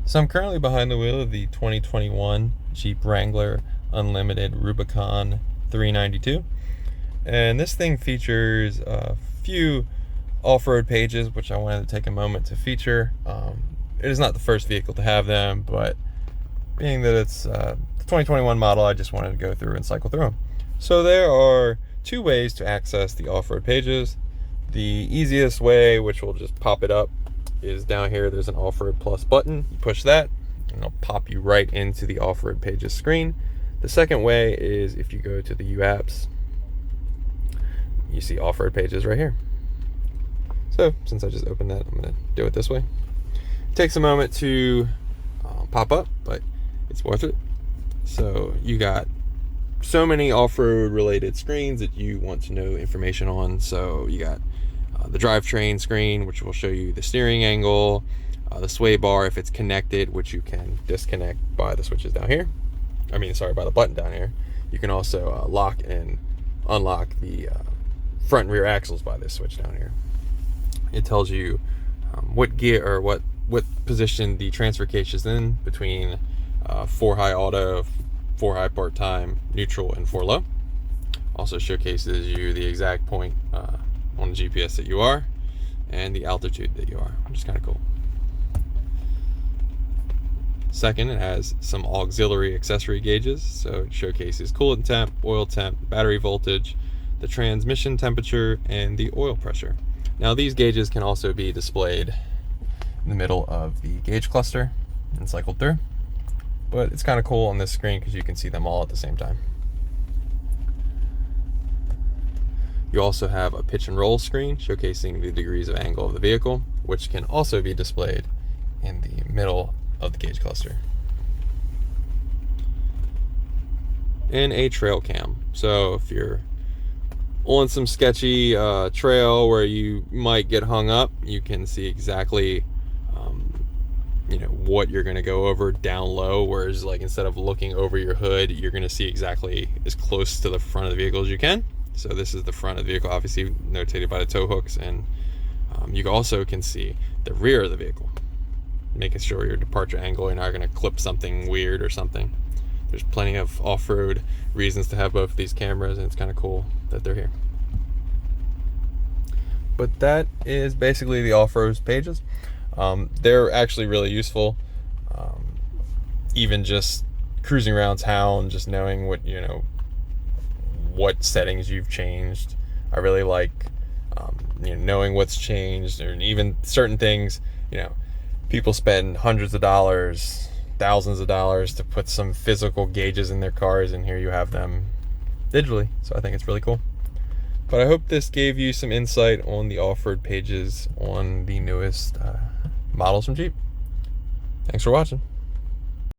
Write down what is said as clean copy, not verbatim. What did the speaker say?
So I'm currently behind the wheel of the 2021 Jeep Wrangler Unlimited Rubicon 392, and this thing features a few off-road pages which I wanted to take a moment to feature. It is not the first vehicle to have them, but being that it's the 2021 model, I just wanted to go through and cycle through them. So there are two ways to access the off-road pages. The easiest way, which will just pop it up, is down here. There's an Off-Road Plus button. You push that and it'll pop you right into the off-road pages screen. The second way is if you go to the U apps, you see off-road pages right here. So since I just opened that, I'm going to do it this way. It takes a moment to pop up, but it's worth it. So you got so many off-road related screens that you want to know information on. So you got the drivetrain screen, which will show you the steering angle, the sway bar if it's connected, which you can disconnect by the switches down here. By the button down here. You can also lock and unlock the front and rear axles by this switch down here. It tells you what gear or what position the transfer case is in between 4 high auto, 4 high part-time, neutral, and 4 low. Also showcases you the exact point on the GPS that you are and the altitude that you are, which is kind of cool. Second, it has some auxiliary accessory gauges, so it showcases coolant temp, oil temp, battery voltage, the transmission temperature, and the oil pressure. Now these gauges can also be displayed in the middle of the gauge cluster and cycled through, but it's kind of cool on this screen because you can see them all at the same time. You also have a pitch and roll screen showcasing the degrees of angle of the vehicle, which can also be displayed in the middle of the gauge cluster. And a trail cam. So if you're on some sketchy trail where you might get hung up, you can see exactly what you're going to go over down low, whereas like instead of looking over your hood, you're going to see exactly as close to the front of the vehicle as you can. So this is the front of the vehicle, obviously notated by the tow hooks, and you also can see the rear of the vehicle, making sure your departure angle, you're not going to clip something weird or something. There's plenty of off-road reasons to have both of these cameras, and it's kind of cool that they're here. But that is basically the off-road pages. They're actually really useful. Even just cruising around town, just knowing what settings you've changed. I really like knowing what's changed, or even certain things. People spend hundreds of dollars, thousands of dollars to put some physical gauges in their cars, and here you have them digitally. So I think it's really cool. But I hope this gave you some insight on the off-road pages on the newest models from Jeep. Thanks for watching.